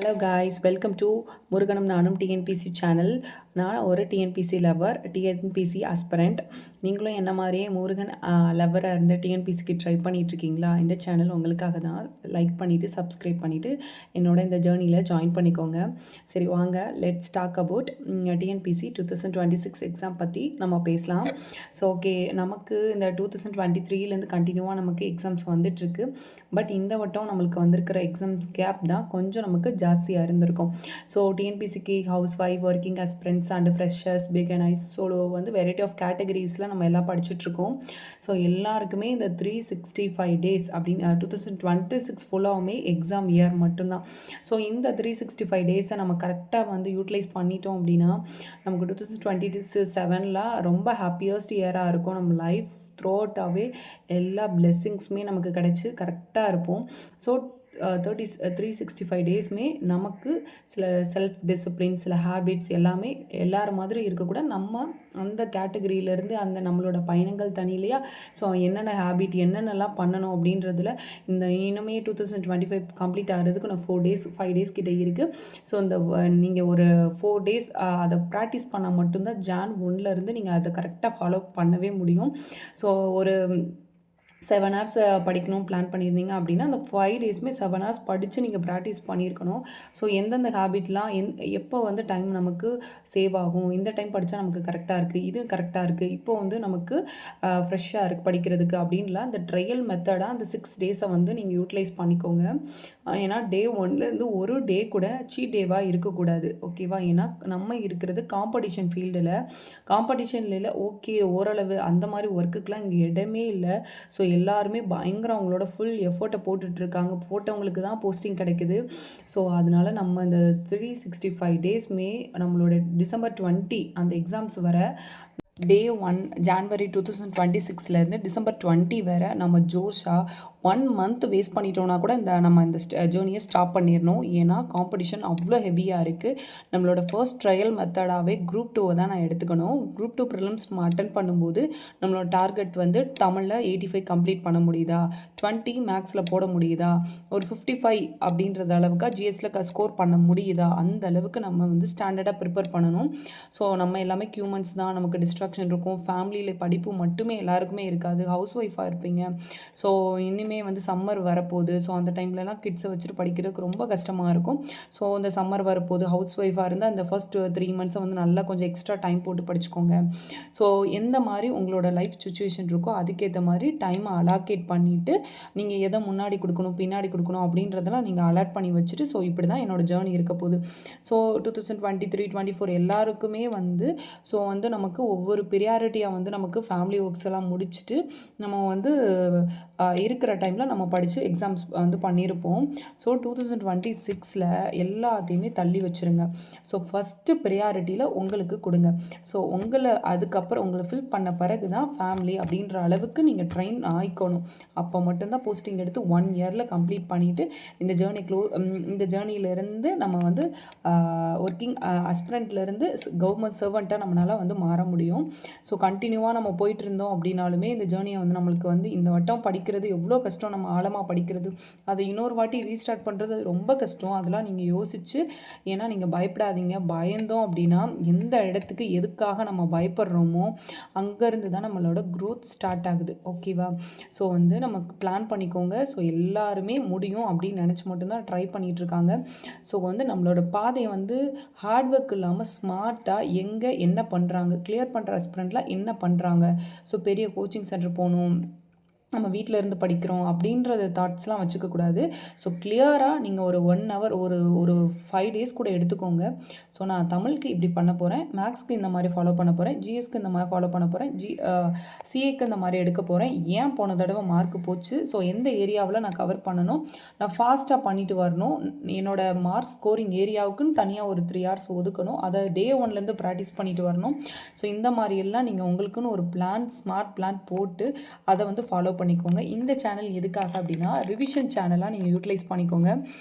Hello guys, welcome to முருகனும் நானும் TNPSC channel. நான் ஒரு டிஎன்பிசி லவர், டிஎன்பிசி ஆஸ்பரண்ட். நீங்களும் என்ன மாதிரியே முருகன் லவராக இருந்து டிஎன்பிசிக்கு ட்ரை பண்ணிகிட்ருக்கீங்களா? இந்த சேனல் உங்களுக்காக தான். லைக் பண்ணிவிட்டு சப்ஸ்கிரைப் பண்ணிவிட்டு என்னோட இந்த ஜேர்னியில் ஜாயின் பண்ணிக்கோங்க. சரி வாங்க, let's talk about TNPSC 2026 exam பற்றி நம்ம பேசலாம். ஸோ ஓகே, நமக்கு இந்த 2023லேருந்து கண்டினியூவாக நமக்கு எக்ஸாம்ஸ் வந்துட்டுருக்கு. பட் இந்த வட்டம் நம்மளுக்கு வந்திருக்கிற எக்ஸாம்ஸ் கேப் தான் கொஞ்சம் நமக்கு ஜாஸ்தியாக இருந்திருக்கும். ஸோ டிஎன்பிசிக்கு house wife, working aspirants and freshers, beginners, சோலோ வந்து வெரைட்டி ஆஃப் கேட்டகரிஸில் நம்ம எல்லாம் படிச்சுட்ருக்கோம். ஸோ எல்லாருக்குமே இந்த 365 டேஸ் அப்படின்னு 2026 ஃபுல்லாகவுமே எக்ஸாம் இயர் மட்டும்தான். ஸோ இந்த 365 டேஸை நம்ம கரெக்டாக வந்து யூட்டிலைஸ் பண்ணிட்டோம் அப்படின்னா நமக்கு 2027 ரொம்ப ஹாப்பியஸ்ட் இயராக இருக்கும். நம்ம லைஃப் த்ரூ அவுட்டாகவே எல்லா பிளெஸ்ஸிங்ஸுமே நமக்கு கிடச்சி கரெக்டாக இருப்போம். ஸோ 365 டேஸ்மே நமக்கு சில செல்ஃப் டிசிப்ளின், சில ஹேபிட்ஸ் எல்லாமே எல்லாரும் மாதிரி இருக்கக்கூட நம்ம அந்த கேட்டகரியிலேருந்து அந்த நம்மளோட பயணங்கள் தனி இல்லையா? ஸோ என்னென்ன ஹேபிட் என்னென்னலாம் பண்ணணும் அப்படின்றதுல இந்த இனிமே 2025 கம்ப்ளீட் ஆகிறதுக்கு நான் 5 டேஸ் கிட்ட இருக்குது. ஸோ இந்த நீங்கள் ஒரு 4 டேஸ் அதை ப்ராக்டிஸ் பண்ணால் மட்டும்தான் ஜான் 1லேருந்து நீங்கள் அதை கரெக்டாக ஃபாலோ பண்ணவே முடியும். ஸோ ஒரு 7 ஹவர்ஸ் படிக்கணும் பிளான் பண்ணியிருந்தீங்க அப்படின்னா அந்த 5 டேஸுமே 7 ஹவர்ஸ் படித்து நீங்கள் ப்ராக்டிஸ் பண்ணியிருக்கணும். ஸோ எந்தெந்த ஹேபிட்லாம் எப்போ வந்து டைம் நமக்கு சேவ் ஆகும், இந்த டைம் படித்தா நமக்கு கரெக்டாக இருக்குது, இது கரெக்டாக இருக்குது, இப்போ வந்து நமக்கு ஃப்ரெஷ்ஷாக இருக்குது படிக்கிறதுக்கு அப்படின்லாம் அந்த ட்ரையல் மெத்தடாக அந்த 6 டேஸை வந்து நீங்கள் யூட்டிலைஸ் பண்ணிக்கோங்க. ஏன்னா டே 1லேருந்து ஒரு டே கூட சீட் டேவாக இருக்கக்கூடாது, ஓகேவா? ஏன்னா நம்ம இருக்கிறது காம்படிஷன் ஃபீல்டில். காம்படிஷனில் ஓகே ஓரளவு அந்த மாதிரி ஒர்க்குக்கெலாம் இங்கே இடமே இல்லை. ஸோ எல்லாருமே பயங்கர அவங்களோட ஃபுல் எஃபர்ட்டை போட்டுட்ருக்காங்க. போட்டவங்களுக்கு தான் போஸ்டிங் கிடைக்குது. ஸோ அதனால் நம்ம இந்த 365 டேஸ்மே நம்மளோட டிசம்பர் 20 அந்த எக்ஸாம்ஸ் வர டே 1 ஜான்வரி 2026லேருந்து டிசம்பர் 20 வேறு நம்ம ஜோஷாக 1 மந்த் வேஸ்ட் பண்ணிட்டோன்னா கூட நம்ம இந்த ஜேர்னியை ஸ்டாப் பண்ணிடணும். ஏன்னா காம்படிஷன் அவ்வளோ ஹெவியாக இருக்குது. நம்மளோட ஃபர்ஸ்ட் ட்ரையல் மெத்தடாகவே குரூப் 2 தான் நான் எடுத்துக்கணும். குரூப் 2 ப்ரிலிம்ஸ் நம்ம அட்டன் பண்ணும்போது நம்மளோட டார்கெட் வந்து தமிழில் 85 கம்ப்ளீட் பண்ண முடியுதா, 20 மேக்ஸில் போட முடியுதா, ஒரு 55 அப்படின்றது அளவுக்கு ஜிஎஸ்சில் ஸ்கோர் பண்ண முடியுதா, அந்த அளவுக்கு நம்ம வந்து ஸ்டாண்டர்டாக ப்ரிப்பேர் பண்ணணும். ஸோ நம்ம எல்லாமே ஹியூமன்ஸ் தான், நமக்கு டிஸ்ட்ராக்ஷன் இருக்கும். ஃபேமிலியில் படிப்பு மட்டுமே எல்லாருக்குமே இருக்காது, ஹவுஸ் ஒய்ஃபாக இருப்பீங்க. ஸோ இனிமேல் வந்து சம்மர் வரப்போகுது. ஸோ அந்த டைம்லலாம் கிட்ஸை வச்சுட்டு படிக்கிறதுக்கு ரொம்ப கஷ்டமாக இருக்கும். ஸோ இந்த சம்மர் வரப்போகுது, ஹவுஸ் ஒய்ஃபாக இருந்தால் அந்த ஃபர்ஸ்ட் 3 மந்த்ஸை வந்து நல்லா கொஞ்சம் எக்ஸ்ட்ரா டைம் போட்டு படிச்சுக்கோங்க. ஸோ எந்த மாதிரி உங்களோட லைஃப் சுச்சுவேஷன் இருக்கோ அதுக்கேற்ற மாதிரி டைமை அலாக்கேட் பண்ணிவிட்டு நீங்கள் எதை முன்னாடி கொடுக்கணும் பின்னாடி கொடுக்கணும் அப்படின்றதெல்லாம் நீங்கள் அலாட் பண்ணி வச்சுட்டு ஸோ இப்படி தான் என்னோடய ஜேர்னி இருக்க போகுது. ஸோ 2023-24 எல்லாருக்குமே வந்து ஸோ வந்து நமக்கு ஒவ்வொரு ப்ரியாரிட்டியாக வந்து நமக்கு ஃபேமிலி ஒர்க்ஸ் எல்லாம் முடிச்சுட்டு நம்ம வந்து இருக்கிற டைமில் நம்ம படித்து எக்ஸாம்ஸ் வந்து பண்ணியிருப்போம். ஸோ 2026 எல்லாத்தையுமே தள்ளி வச்சுருங்க. ஸோ ஃபஸ்ட்டு ப்ரியாரிட்டியில் உங்களுக்கு கொடுங்க. ஸோ அதுக்கப்புறம் உங்களை ஃபில் பண்ண பிறகு தான் ஃபேமிலி அப்படின்ற அளவுக்கு நீங்கள் ட்ரெயின் ஆயிக்கணும். அப்போ மட்டும்தான் போஸ்டிங் எடுத்து 1 இயரில் கம்ப்ளீட் பண்ணிவிட்டு இந்த ஜேர்னியிலேருந்து நம்ம வந்து ஒர்க்கிங் ஆஸ்பிரண்ட்லேருந்து கவர்மெண்ட் சர்வெண்ட்டாக நம்மளால் வந்து மாற முடியும். ஸோ கண்டினியூவாக நம்ம போயிட்டு இருந்தோம் அப்படின்னாலுமே இந்த ஜேர்னியை வந்து நம்மளுக்கு வந்து இந்த வட்டம் படிக்கிறது எவ்வளோ கஷ்டம், நம்ம ஆழமாக படிக்கிறது, அதை இன்னொரு வாட்டி ரீஸ்டார்ட் பண்ணுறது ரொம்ப கஷ்டம். அதெல்லாம் நீங்கள் யோசிச்சு, ஏன்னா நீங்கள் பயப்படாதீங்க. பயந்தோம் அப்படின்னா எந்த இடத்துக்கு எதுக்காக நம்ம பயப்படுறோமோ அங்கேருந்து தான் நம்மளோட க்ரோத் ஸ்டார்ட் ஆகுது, ஓகேவா? ஸோ வந்து நமக்கு பிளான் பண்ணிக்கோங்க. ஸோ எல்லாருமே முடியும் அப்படின்னு நினச்சி மட்டும்தான் ட்ரை பண்ணிகிட்ருக்காங்க. ஸோ வந்து நம்மளோட பாதையை வந்து ஹார்ட் ஒர்க் இல்லாமல் ஸ்மார்ட்டாக எங்கே என்ன பண்ணுறாங்க, கிளியர் பண்ணுற ஆஸ்பிரண்ட்லாம் என்ன பண்ணுறாங்க, ஸோ பெரிய கோச்சிங் சென்டர் போகணும், நம்ம வீட்டில் இருந்து படிக்கிறோம் அப்படின்றத தாட்ஸ்லாம் வச்சுக்கக்கூடாது. ஸோ கிளியராக நீங்கள் ஒரு 1 ஹவர் ஒரு 5 டேஸ் கூட எடுத்துக்கோங்க. ஸோ நான் தமிழுக்கு இப்படி பண்ண போகிறேன், மேக்ஸ்க்கு இந்த மாதிரி ஃபாலோ பண்ண போகிறேன், ஜிஎஸ்க்கு இந்த மாதிரி ஃபாலோ பண்ண போகிறேன், சிஏக்கு இந்த மாதிரி எடுக்க போகிறேன், ஏன் போன தடவை மார்க் போச்சு, ஸோ எந்த ஏரியாவில் நான் கவர் பண்ணணும், நான் ஃபாஸ்ட்டாக பண்ணிட்டு வரணும், என்னோடய மார்க் ஸ்கோரிங் ஏரியாவுக்குன்னு தனியாக ஒரு 3 ஹவர்ஸ் ஒதுக்கணும், அதை டே 1லேருந்து ப்ராக்டிஸ் பண்ணிட்டு வரணும். ஸோ இந்த மாதிரியெல்லாம் நீங்கள் உங்களுக்குன்னு ஒரு பிளான், ஸ்மார்ட் பிளான் போட்டு அதை வந்து ஃபாலோ பண்ணிக்கோங்க. இந்த சேனல் எதுக்காக அப்படின்னா ரிவிஷன் சேனலாக நீங்கள் யூட்டிலைஸ் பண்ணிக்கோங்க.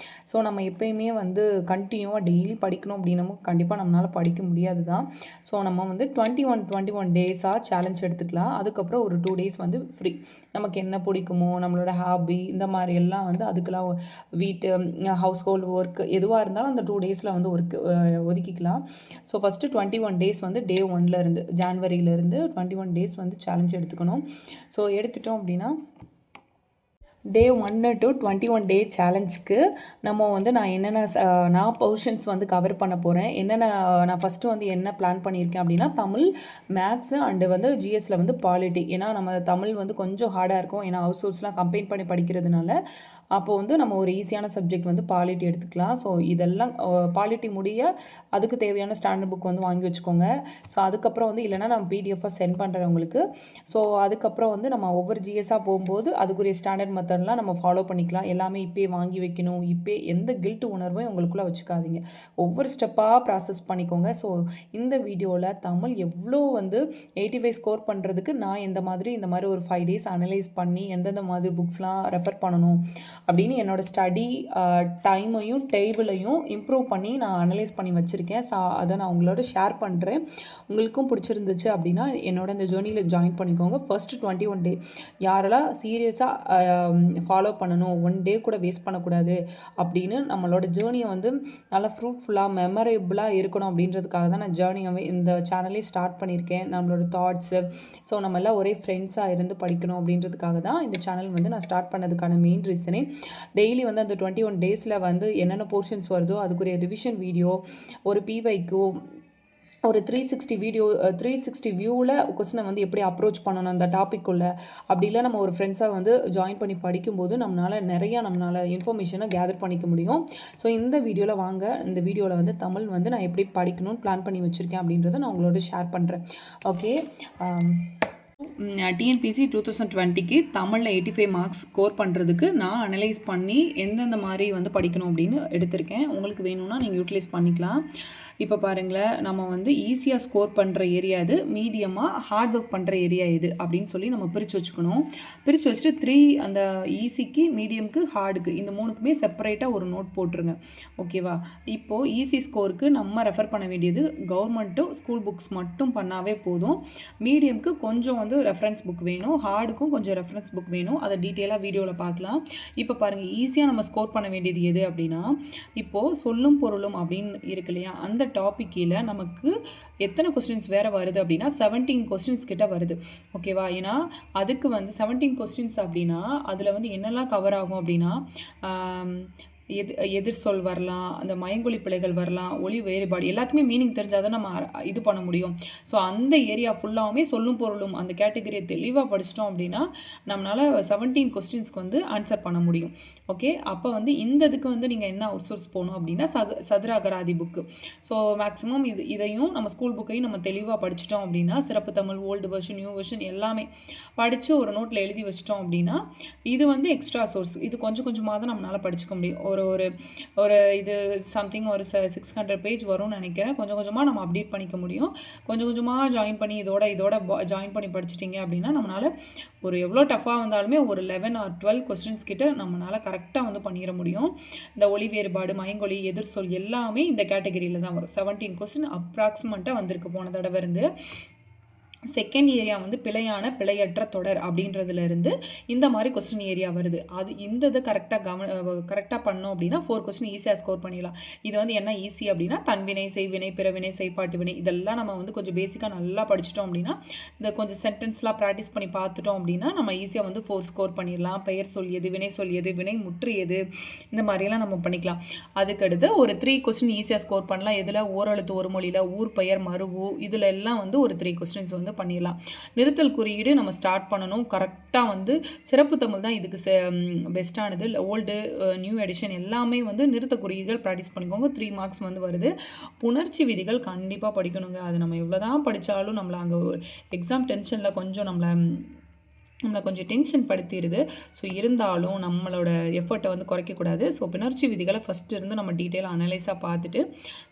ஸோ நம்ம எப்பயுமே வந்து கண்டினியூவாக டெய்லி படிக்கணும் அப்படின்னமோ கண்டிப்பாக நம்மளால் படிக்க முடியாது தான். ஸோ நம்ம வந்து 21 டேஸாக சேலஞ்ச் எடுத்துக்கலாம். அதுக்கப்புறம் ஒரு 2 டேஸ் வந்து ஃப்ரீ. நமக்கு என்ன பிடிக்குமோ நம்மளோட ஹாபி இந்த மாதிரி எல்லாம் வந்து அதுக்கெல்லாம் வீட்டு ஹவுஸ் ஹோல்டு ஒர்க் எதுவாக இருந்தாலும் அந்த 2 டேஸில் வந்து ஒதுக்கிக்கலாம். ஸோ ஃபஸ்ட்டு 21 டேஸ் வந்து டே 1லேருந்து ஜான்வரியிலேருந்து 21 டேஸ் வந்து சேலஞ்ச் எடுத்துக்கணும். ஸோ எடுத்துட்டோம் அப்படின்னா டே 1 to 21 டே சேலஞ்சுக்கு நம்ம வந்து நான் போர்ஷன்ஸ் வந்து கவர் பண்ண போகிறேன். நான் ஃபஸ்ட்டு வந்து என்ன பிளான் பண்ணியிருக்கேன் அப்படின்னா தமிழ், மேக்ஸு அண்டு வந்து ஜிஎஸ்சில் வந்து பாலிட்டி. ஏன்னா நம்ம தமிழ் வந்து கொஞ்சம் ஹார்டாக இருக்கும். ஏன்னா ஹவுஸ் ஹோல்ஸ்லாம் கம்பைன் பண்ணி படிக்கிறதுனால அப்போது வந்து நம்ம ஒரு ஈஸியான சப்ஜெக்ட் வந்து பாலிட்டி எடுத்துக்கலாம். ஸோ இதெல்லாம் பாலிட்டி முடிய அதுக்கு தேவையான ஸ்டாண்டர்ட் புக் வந்து வாங்கி வச்சுக்கோங்க. ஸோ அதுக்கப்புறம் வந்து இல்லைனா நம்ம பிடிஎஃபாக சென்ட் பண்ணுறேன் உங்களுக்கு. ஸோ அதுக்கப்புறம் வந்து நம்ம ஒவ்வொரு ஜிஎஸ்ஸாக போகும்போது அதுக்குரிய ஸ்டாண்டர்ட் மெத்தட்லாம் நம்ம ஃபாலோ பண்ணிக்கலாம். எல்லாமே இப்போயே வாங்கி வைக்கணும், இப்போ எந்த கில்ட்டு உணர்வும் உங்களுக்குள்ளே வச்சுக்காதீங்க. ஒவ்வொரு ஸ்டெப்பாக ப்ராசஸ் பண்ணிக்கோங்க. ஸோ இந்த வீடியோவில் தமிழ் எவ்வளோ வந்து 85 ஸ்கோர் பண்ணுறதுக்கு நான் இந்த மாதிரி ஒரு 5 டேஸ் அனலைஸ் பண்ணி எந்தெந்த மாதிரி புக்ஸ்லாம் ரெஃபர் பண்ணணும் அப்படின்னு என்னோடய ஸ்டடி டைமையும் டேபிளையும் இம்ப்ரூவ் பண்ணி நான் அனலைஸ் பண்ணி வச்சுருக்கேன். ஸோ அதை நான் உங்களோட ஷேர் பண்ணுறேன். உங்களுக்கும் பிடிச்சிருந்துச்சு அப்படின்னா என்னோட இந்த ஜேர்னியில் ஜாயின் பண்ணிக்கோங்க. ஃபர்ஸ்ட் 21 டே யாரெல்லாம் சீரியஸாக ஃபாலோ பண்ணணும், 1 டே கூட வேஸ்ட் பண்ணக்கூடாது அப்படின்னு நம்மளோட ஜேர்னியை வந்து நல்லா ஃப்ரூட்ஃபுல்லாக மெமரபிளாக இருக்கணும் அப்படின்றதுக்காக தான் நான் ஜேர்னியாகவே இந்த சேனலே ஸ்டார்ட் பண்ணியிருக்கேன். நம்மளோட தாட்ஸு ஸோ நம்ம எல்லாம் ஒரே ஃப்ரெண்ட்ஸாக இருந்து படிக்கணும் அப்படின்றதுக்காக தான் இந்த சேனல் வந்து நான் ஸ்டார்ட் பண்ணதுக்கான மெயின் ரீசனே. டெய்லி வந்து அந்த 21 டேஸில் வந்து என்னென்ன போர்ஷன்ஸ் வருதோ அதுக்குரிய ரிவிஷன் வீடியோ, ஒரு பிவைக்கோ, ஒரு 360 வியூவில் கொஸ்டினை வந்து எப்படி அப்ரோச் பண்ணணும் அந்த டாப்பிக்குள்ளே அப்படிலாம் நம்ம ஒரு ஃப்ரெண்ட்ஸாக வந்து ஜாயின் பண்ணி படிக்கும்போது நம்மளால் இன்ஃபர்மேஷனை கேதர் பண்ணிக்க முடியும். ஸோ இந்த வீடியோவில் வந்து தமிழ் வந்து நான் எப்படி படிக்கணும்னு பிளான் பண்ணி வச்சுருக்கேன் அப்படின்றத நான் உங்களோட ஷேர் பண்ணுறேன். ஓகே, டிஎன்பிசி 2020க்கு தமிழில் 85 மார்க்ஸ் ஸ்கோர் பண்ணுறதுக்கு நான் அனலைஸ் பண்ணி எந்தெந்த மாதிரி வந்து படிக்கணும் அப்படின்னு எடுத்திருக்கேன். உங்களுக்கு வேணும்னா நீங்கள் யூட்டிலைஸ் பண்ணிக்கலாம். இப்போ பாருங்களேன், நம்ம வந்து ஈஸியாக ஸ்கோர் பண்ணுற ஏரியா இது, மீடியமாக ஹார்ட் ஒர்க் பண்ணுற ஏரியா இது அப்படின்னு சொல்லி நம்ம பிரித்து வச்சுக்கணும். பிரித்து வச்சுட்டு 3 அந்த ஈஸிக்கு, மீடியமுக்கு, ஹார்டுக்கு இந்த 3க்குமே செப்பரேட்டாக ஒரு நோட் போட்டுருங்க. ஓகேவா? இப்போது ஈஸி ஸ்கோருக்கு நம்ம ரெஃபர் பண்ண வேண்டியது கவர்மெண்ட்டும் ஸ்கூல் புக்ஸ் மட்டும் பண்ணாவே போதும். மீடியமுக்கு கொஞ்சம் வந்து ரெஃபரன்ஸ் புக் வேணும், ஹார்டுக்கும் கொஞ்சம் ரெஃபரன்ஸ் புக் வேணும். அதை டீட்டெயிலாக வீடியோவில் பார்க்கலாம். இப்போ பாருங்கள், ஈஸியாக நம்ம ஸ்கோர் பண்ண வேண்டியது எது அப்படின்னா, இப்போது சொல்லும் பொருளும் அப்படின்னு இருக்கு இல்லையா, அந்த டாபிக் கீழே நமக்கு எத்தனை கொஸ்டின்ஸ் வேறு வருது அப்படின்னா 17 கொஸ்டின்ஸ் கிட்ட வருது. ஓகேவா? ஏன்னா அதுக்கு வந்து 17 கொஸ்டின்ஸ் அப்படின்னா அதில் வந்து என்னெல்லாம் கவர் ஆகும் அப்படின்னா எதிர் சொல் வரலாம், அந்த மயங்கொலி பிழைகள் வரலாம், ஒலி வேறுபாடு எல்லாத்துக்குமே மீனிங் தெரிஞ்சால் தான் நம்ம இது பண்ண முடியும். ஸோ அந்த ஏரியா ஃபுல்லாகவே சொல்லும் பொருளும் அந்த கேட்டகரியை தெளிவாக படிச்சிட்டோம் அப்படின்னா நம்மளால் 17 கொஸ்டின்ஸ்க்கு வந்து ஆன்சர் பண்ண முடியும். ஓகே, அப்போ வந்து இந்த இதுக்கு வந்து நீங்கள் என்ன அவுட் சோர்ஸ் போகணும் அப்படின்னா சதுர அகராதி புக்கு. ஸோ மேக்ஸிமம் இதையும் நம்ம ஸ்கூல் புக்கையும் நம்ம தெளிவாக படிச்சிட்டோம் அப்படின்னா சிறப்பு Tamil, old version, new version எல்லாமே படித்து ஒரு நோட்டில் எழுதி வச்சிட்டோம் அப்படின்னா இது வந்து எக்ஸ்ட்ரா சோர்ஸ். இது கொஞ்சம் கொஞ்சமாக தான் நம்மளால் படிச்சுக்க முடியும். ஒரு இது சம்திங் ஒரு 600 பேஜ் வரும்னு நினைக்கிறேன். கொஞ்சம் கொஞ்சமாக நம்ம அப்டேட் பண்ணிக்க முடியும். கொஞ்சம் கொஞ்சமாக ஜாயின் பண்ணி இதோட ஜாயின் பண்ணி படிச்சிட்டிங்க அப்படின்னா நம்மளால் ஒரு எவ்வளோ டஃப்பாக வந்தாலுமே ஒரு 11 or 12 கொஸ்டின்ஸ் கிட்ட நம்மளால் கரெக்டாக வந்து பண்ணிட முடியும். இந்த ஒலி வேறுபாடு, மயங்கொலி, எதிர்சொல் எல்லாமே இந்த கேட்டகரியில் தான் வரும். 17 கொஸ்டின் அப்ராக்சிமேட்டாக வந்திருக்கு போன தடவை இருந்து. செகண்ட் ஏரியா வந்து பிழையற்ற தொடர் அப்படின்றதுலேருந்து இந்த மாதிரி கொஸ்டின் ஏரியா வருது. இந்த இதை கரெக்டாக பண்ணோம் அப்படின்னா 4 கொஸ்டின் ஈஸியாக ஸ்கோர் பண்ணிடலாம். இது வந்து என்ன ஈஸி அப்படின்னா தன்வினை, செய்வினை, பிறவினை, செய்பாட்டு வினை இதெல்லாம் நம்ம வந்து கொஞ்சம் பேசிக்காக நல்லா படிச்சிட்டோம் அப்படின்னா இந்த கொஞ்சம் சென்டென்ஸ்லாம் ப்ராக்டிஸ் பண்ணி பார்த்துட்டோம் அப்படின்னா நம்ம ஈஸியாக வந்து 4 ஸ்கோர் பண்ணிடலாம். பெயர் சொல் எது, வினை சொல் எது, வினை முற்று எது, இந்த மாதிரியெல்லாம் நம்ம பண்ணிக்கலாம். அதுக்கடுத்து ஒரு 3 கொஸ்டின் ஈஸியாக ஸ்கோர் பண்ணலாம். இதில் ஓரெழுத்து ஒரு மொழியில் ஊர், பெயர், மருவு இதில் எல்லாம் வந்து ஒரு 3 கொஸ்டின்ஸ் வந்து பண்ணிடலாம். நிறுத்தல் குறியீடு நம்ம ஸ்டார்ட் பண்ணணும். கரெக்டாக வந்து சிறப்பு தமிழ் தான் இதுக்கு பெஸ்ட்டானது. ஓல்டு, நியூ எடிஷன் எல்லாமே வந்து நிறுத்த குறியீடுகள் ப்ராக்டிஸ் பண்ணிக்கோங்க. 3 மார்க்ஸ் வந்து வருது. புணர்ச்சி விதிகள் கண்டிப்பாக படிக்கணுங்க. அது நம்ம எவ்வளோதான் படித்தாலும் நம்மளை அங்கே எக்ஸாம் டென்ஷனில் கொஞ்சம் நம்மளை நம்மளை கொஞ்சம் டென்ஷன் படுத்திடுது. ஸோ இருந்தாலும் நம்மளோட எஃபர்ட்டை வந்து குறைக்கக்கூடாது. ஸோ பிணர்ச்சி விதிகளை ஃபஸ்ட்டு இருந்து நம்ம டீட்டெயில் அனலைஸாக பார்த்துட்டு,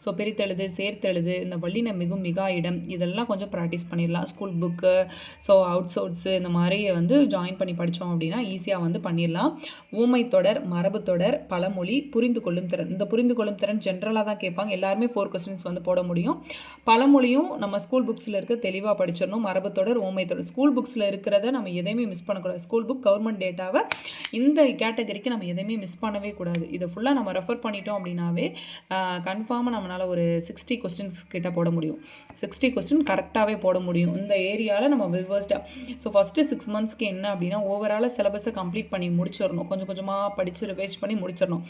ஸோ பிரித்தெழுது, சேர்த்தெழுது, இந்த வல்லின மிகும் மிகா இடம் இதெல்லாம் கொஞ்சம் ப்ராக்டிஸ் பண்ணிடலாம். ஸ்கூல் புக்கு, ஸோ அவுட் சோர்ட்ஸு இந்த மாதிரி வந்து ஜாயின் பண்ணி படித்தோம் அப்படின்னா ஈஸியாக வந்து பண்ணிடலாம். ஊமை தொடர், மரபு தொடர், பழமொழி, புரிந்து கொள்ளும் திறன். இந்த புரிந்து கொள்ளும் திறன் ஜென்ரலாக தான் கேட்பாங்க. எல்லாருமே 4 கொஸ்டின்ஸ் வந்து போட முடியும். பழமொழியும் நம்ம ஸ்கூல் புக்ஸில் இருக்க தெளிவாக படிச்சிடணும். மரபு தொடர், ஊமை தொடர் ஸ்கூல் புக்ஸில் இருக்கிறத நம்ம எதையுமே மிஸ் பண்ணக்கூடாது. ஸ்கூல் புக் கவர்மெண்ட் டேட்டாவை இந்த கேட்டகரிக்கு நம்ம எதையுமே மிஸ் பண்ணவே கூடாது. இதை ஃபுல்லாக நம்ம ரெஃபர் பண்ணிட்டோம் அப்படின்னாவே கன்ஃபார்மாக நம்மளால் ஒரு 60 கொஸ்டின்ஸ் கிட்ட போட முடியும். 60 கொஸ்டின் கரெக்டாகவே போட முடியும். இந்த ஏரியாவில் நம்ம வெல்வர்ஸ்டாக. ஸோ ஃபஸ்ட்டு 6 மந்த்ஸ்க்கு என்ன அப்படின்னா ஓவராலாக சிலபஸை கம்ப்ளீட் பண்ணி முடிச்சிடணும். கொஞ்சம் கொஞ்சமாக படித்து ரிவைஸ் பண்ணி முடிச்சிடணும்.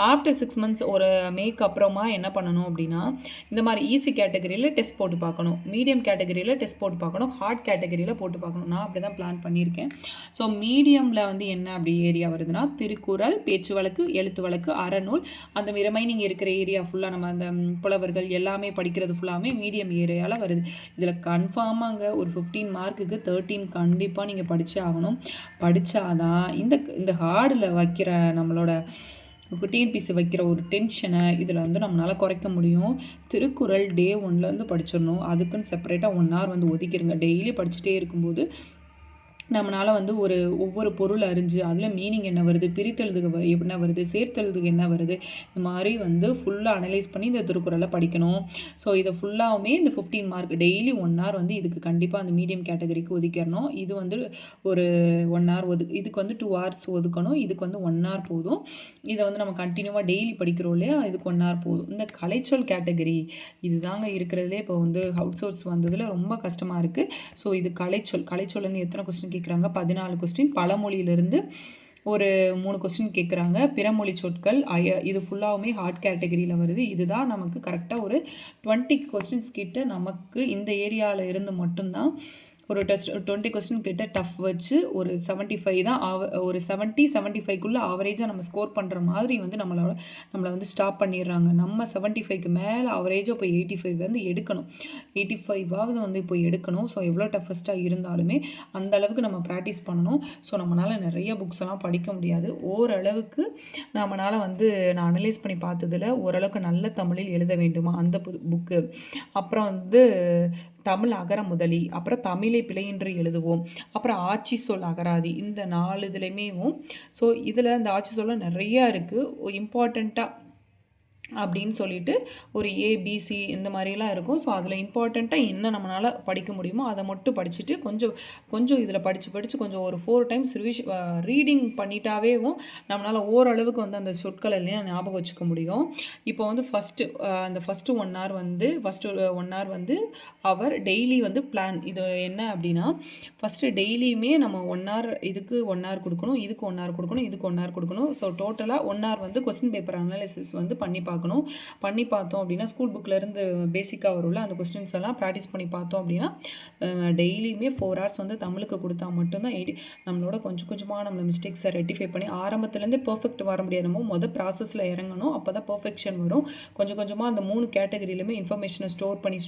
ஆஃப்டர் 6 மந்த்ஸ் ஒரு மேக்கு அப்புறமா என்ன பண்ணணும் அப்படின்னா இந்த மாதிரி ஈஸி கேட்டகரியில் டெஸ்ட் போட்டு பார்க்கணும், மீடியம் கேட்டகரியில் டெஸ்ட் போட்டு பார்க்கணும், ஹார்ட் கேட்டகரியில் போட்டு பார்க்கணும். நான் அப்படி தான் பிளான் பண்ணியிருக்கேன். ஸோ மீடியமில் வந்து என்ன அப்படி ஏரியா வருதுன்னா திருக்குறள், பேச்சு வழக்கு, எழுத்து வழக்கு, அறநூல், அந்த ரிமைனிங் இருக்கிற ஏரியா ஃபுல்லாக நம்ம அந்த புலவர்கள் எல்லாமே படிக்கிறது ஃபுல்லாமே மீடியம் ஏரியாவில் வருது. இதில் கன்ஃபார்மாங்க ஒரு 15 மார்க்குக்கு 13 கண்டிப்பாக நீங்கள் படித்தே ஆகணும். படித்தாதான் இந்த ஹார்டில் வைக்கிற நம்மளோட டிஎன்பிசி வைக்கிற ஒரு டென்ஷனை இதில் வந்து நம்மளால் குறைக்க முடியும். திருக்குறள் டே 1லேருந்து படிச்சிடணும். அதுக்குன்னு செப்பரேட்டாக 1 hour வந்து ஒதுக்கிடுங்க. டெய்லி படிச்சுட்டே இருக்கும்போது நம்மளால் வந்து ஒவ்வொரு பொருள் அறிஞ்சு அதில் மீனிங் என்ன வருது, பிரித்தெழுதுக்கு என்ன வருது, சேர்த்தெழுதுக்கு என்ன வருது, இந்த மாதிரி வந்து ஃபுல்லாக அனலைஸ் பண்ணி இந்த திருக்குறளை படிக்கணும். ஸோ இதை ஃபுல்லாகவுமே இந்த 15 மார்க் டெய்லி 1 hour வந்து இதுக்கு கண்டிப்பாக அந்த மீடியம் கேட்டகரிக்கு ஒதுக்கிடணும். இது வந்து ஒரு 1 hour இதுக்கு வந்து 2 hours ஒதுக்கணும். இதுக்கு வந்து 1 hour போதும். இதை வந்து நம்ம கண்டினியூவாக டெய்லி படிக்கிறோம் இல்லையா, இதுக்கு 1 hour போதும். இந்த கலைச்சொல் கேட்டகரி இதுதாங்க இருக்கிறதுலே இப்போ வந்து அவுட் சோர்ஸ் வந்ததில் ரொம்ப கஷ்டமாக இருக்குது. ஸோ இது கலைச்சொல் வந்து எத்தனை கொஸ்டின் கேட்குறாங்க? 14 கொஸ்டின். பழமொழியிலிருந்து ஒரு 3 கொஸ்டின் கேட்குறாங்க. பிறமொழி சொற்கள் இது ஃபுல்லாகவுமே ஹார்ட் கேட்டகரியில் வருது. இதுதான் நமக்கு கரெக்டாக ஒரு 20 கொஸ்டின்ஸ் கிட்ட நமக்கு இந்த ஏரியாவில் இருந்து மட்டும்தான் ஒரு 20 கொஸ்டின் கிட்ட டஃப் வச்சு ஒரு 75 தான் ஒரு 70-75க்குள்ளே ஆவரேஜாக நம்ம ஸ்கோர் பண்ணுற மாதிரி வந்து நம்மளை வந்து ஸ்டாப் பண்ணிடுறாங்க. நம்ம 75க்கு மேலே ஆவரேஜாக போய் 85 வந்து எடுக்கணும். 85ஆவது வந்து இப்போ எடுக்கணும். ஸோ எவ்வளோ டஃபஸ்ட்டாக இருந்தாலுமே அந்த அளவுக்கு நம்ம ப்ராக்டிஸ் பண்ணணும். ஸோ நம்மளால் நிறைய புக்ஸ் எல்லாம் படிக்க முடியாது. ஓரளவுக்கு நம்மளால் வந்து நான் அனலைஸ் பண்ணி பார்த்ததில் ஓரளவுக்கு நல்ல தமிழில் எழுத வேண்டுமா அந்த புக்கு, அப்புறம் வந்து தமிழ் அகர முதலி, அப்புறம் தமிழை பிழையின்றி எழுதுவோம், அப்புறம் ஆட்சி சொல் அகராதி, இந்த 4 இதுலையுமேவும். ஸோ இதில் இந்த ஆட்சி சொல்ல நிறையா இருக்குது. இம்பார்ட்டண்ட்டாக அப்படின்னு சொல்லிட்டு ஒரு ஏபிசி இந்த மாதிரிலாம் இருக்கும். ஸோ அதில் இம்பார்ட்டண்ட்டாக என்ன நம்மளால் படிக்க முடியுமோ அதை மட்டும் படிச்சுட்டு கொஞ்சம் இதில் படித்து கொஞ்சம் ஒரு 4 times ரீடிங் பண்ணிட்டாவேவும் நம்மளால் ஓரளவுக்கு வந்து அந்த சொற்கள் எல்லாம் ஞாபகம் வச்சுக்க முடியும். இப்போ வந்து அந்த ஃபஸ்ட்டு 1 hour வந்து அவர் டெய்லி வந்து பிளான் இது என்ன அப்படின்னா ஃபஸ்ட்டு டெய்லியுமே நம்ம 1 hour இதுக்கு 1 hour கொடுக்கணும், இதுக்கு 1 hour கொடுக்கணும், இதுக்கு 1 hour கொடுக்கணும். ஸோ டோட்டலாக 1 hour வந்து கொஸ்டின் பேப்பர் அனாலிசிஸ் வந்து பண்ணி பார்த்தோம் அப்படின்னா ஸ்கூல் புக்கில் இருந்து பேசிக்காக வரும்ல அந்த கொஸ்டின்ஸ் எல்லாம் ப்ராக்டிஸ் பண்ணி பார்த்தோம் அப்படின்னா டெய்லியுமே 4 hours வந்து தமிழுக்கு கொடுத்தா மட்டும்தான் நம்மளோட கொஞ்சம் கொஞ்சமாக நம்மளை மிஸ்டேக்ஸை ரெட்டிஃபை பண்ணி ஆரம்பத்துலேருந்தே பர்ஃபெக்ட் வர முடியாது. நம்ம மொதல் ப்ராசஸில் இறங்கணும். அப்போ தான் பர்ஃபெக்ஷன் வரும். கொஞ்சம் கொஞ்சமாக அந்த 3 கேட்டகரியிலுமே இன்ஃபர்மேஷனை ஸ்டோர் பண்ணி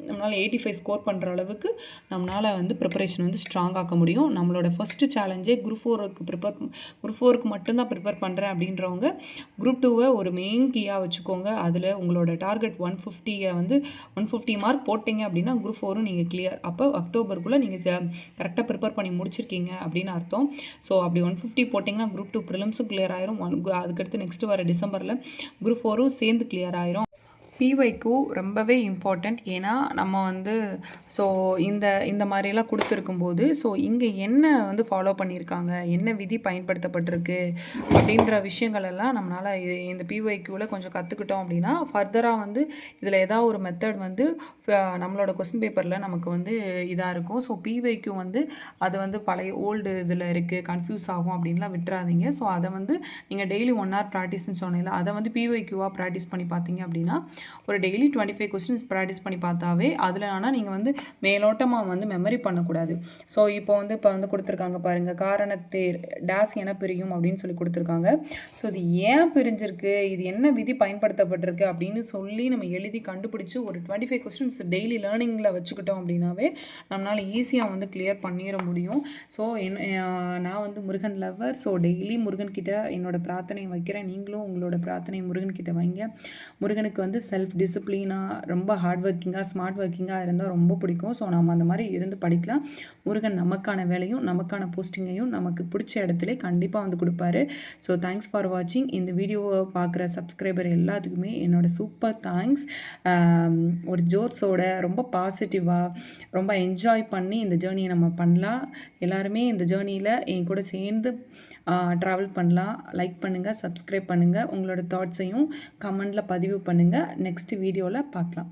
நம்மளால் 85 ஸ்கோர் பண்ணுற அளவுக்கு நம்மளால் வந்து ப்ரிப்பரேஷன் வந்து ஸ்ட்ராங் ஆக்க முடியும். நம்மளோட ஃபஸ்ட்டு சேலஞ்சே குரூப் 4க்கு மட்டும்தான் ப்ரிப்பேர் பண்ணுறேன் அப்படின்றவங்க குரூப் 2வை ஒரு மெயின் கீயாக வச்சுக்கோங்க. அதில் உங்களோட டார்கெட் 150 வந்து 150 மார்க் போட்டிங்க அப்படின்னா குரூப் 4ம் நீங்கள் கிளியர். அப்போ அக்டோபருக்குள்ளே நீங்கள் கரெக்டாக ப்ரிப்பேர் பண்ணி முடிச்சிருக்கீங்க அப்படின்னு அர்த்தம். ஸோ அப்படி 150 போட்டிங்கன்னா குரூப் 2 ப்ரிலிம்ஸும் கிளியர் ஆயிரும். அதுக்கடுத்து நெக்ஸ்ட்டு வர டிசம்பரில் குரூப் 4ம் சேர்ந்து கிளியர் ஆயிரும். பிஒய்க்கு ரொம்பவே இம்பார்ட்டண்ட். ஏன்னா நம்ம வந்து ஸோ இந்த மாதிரிலாம் கொடுத்துருக்கும்போது ஸோ இங்கே என்ன வந்து ஃபாலோ பண்ணியிருக்காங்க, என்ன விதி பயன்படுத்தப்பட்டிருக்கு அப்படின்ற விஷயங்களெல்லாம் நம்மளால் இந்த பிஒய்க்கியூவில் கொஞ்சம் கற்றுக்கிட்டோம் அப்படின்னா ஃபர்தராக வந்து இதில் ஏதாவது ஒரு மெத்தட் வந்து நம்மளோட கொஸ்டின் பேப்பரில் நமக்கு வந்து இதாக இருக்கும். ஸோ பிஒய்க்கியூ வந்து அது வந்து பழைய ஓல்டு இதில் இருக்குது, கன்ஃபியூஸ் ஆகும் அப்படின்லாம் விட்டுறாதீங்க. ஸோ அதை வந்து நீங்கள் டெய்லி 1 hour ப்ராக்டிஸ்ன்னு சொன்னீங்களா, அதை வந்து பிஒய்க்கியூவாக ப்ராக்டிஸ் பண்ணி பார்த்தீங்க அப்படின்னா ஒரு டெய்லி 25 கொஸ்டின்ஸ் ப்ராக்டிஸ் பண்ணி பார்த்தாவே அதில் ஆனால் நீங்கள் வந்து மேலோட்டமாக வந்து மெமரி பண்ணக்கூடாது. ஸோ இப்போ வந்து கொடுத்துருக்காங்க பாருங்கள், காரணத்தேர் டேஸ் என பிரியும் அப்படின்னு சொல்லி கொடுத்துருக்காங்க. ஸோ இது ஏன் பிரிஞ்சிருக்கு, இது என்ன விதி பயன்படுத்தப்பட்டிருக்கு அப்படின்னு சொல்லி நம்ம எழுதி கண்டுபிடிச்சி ஒரு 25 கொஸ்டின்ஸ் டெய்லி லேர்னிங்கில் வச்சுக்கிட்டோம் அப்படின்னாவே நம்மளால் ஈஸியாக வந்து கிளியர் பண்ணிட முடியும். ஸோ நான் வந்து முருகன் லவ்வர். ஸோ டெய்லி முருகன்கிட்ட என்னோடய பிரார்த்தனையை வைக்கிறேன். நீங்களும் உங்களோட பிரார்த்தனை முருகன்கிட்ட வைங்க. முருகனுக்கு வந்து செல்ஃப் டிசிப்ளினாக, ரொம்ப ஹார்ட் ஒர்க்கிங்காக, ஸ்மார்ட் ஒர்க்கிங்காக இருந்தால் ரொம்ப பிடிக்கும். ஸோ நம்ம அந்த மாதிரி இருந்து படிக்கலாம். முருகன் நமக்கான வேலையும் நமக்கான போஸ்டிங்கையும் நமக்கு பிடிச்ச இடத்துல கண்டிப்பாக வந்து கொடுப்பாரு. ஸோ தேங்க்ஸ் ஃபார் வாட்சிங். இந்த வீடியோவை பார்க்குற சப்ஸ்கிரைபர் எல்லாத்துக்குமே என்னோடய சூப்பர் தேங்க்ஸ். ஒரு ஜோர்ஸோட ரொம்ப பாசிட்டிவாக ரொம்ப என்ஜாய் பண்ணி இந்த ஜேர்னியை நம்ம பண்ணலாம். எல்லாருமே இந்த ஜேர்னியில் என் கூட சேர்ந்து ட்ராவல் பண்ணலாம். லைக் பண்ணுங்கள், சப்ஸ்கிரைப் பண்ணுங்கள், உங்களோட தாட்ஸையும் கமெண்டில் பதிவு பண்ணுங்கள். நெக்ஸ்ட் வீடியோவில் பார்க்கலாம்.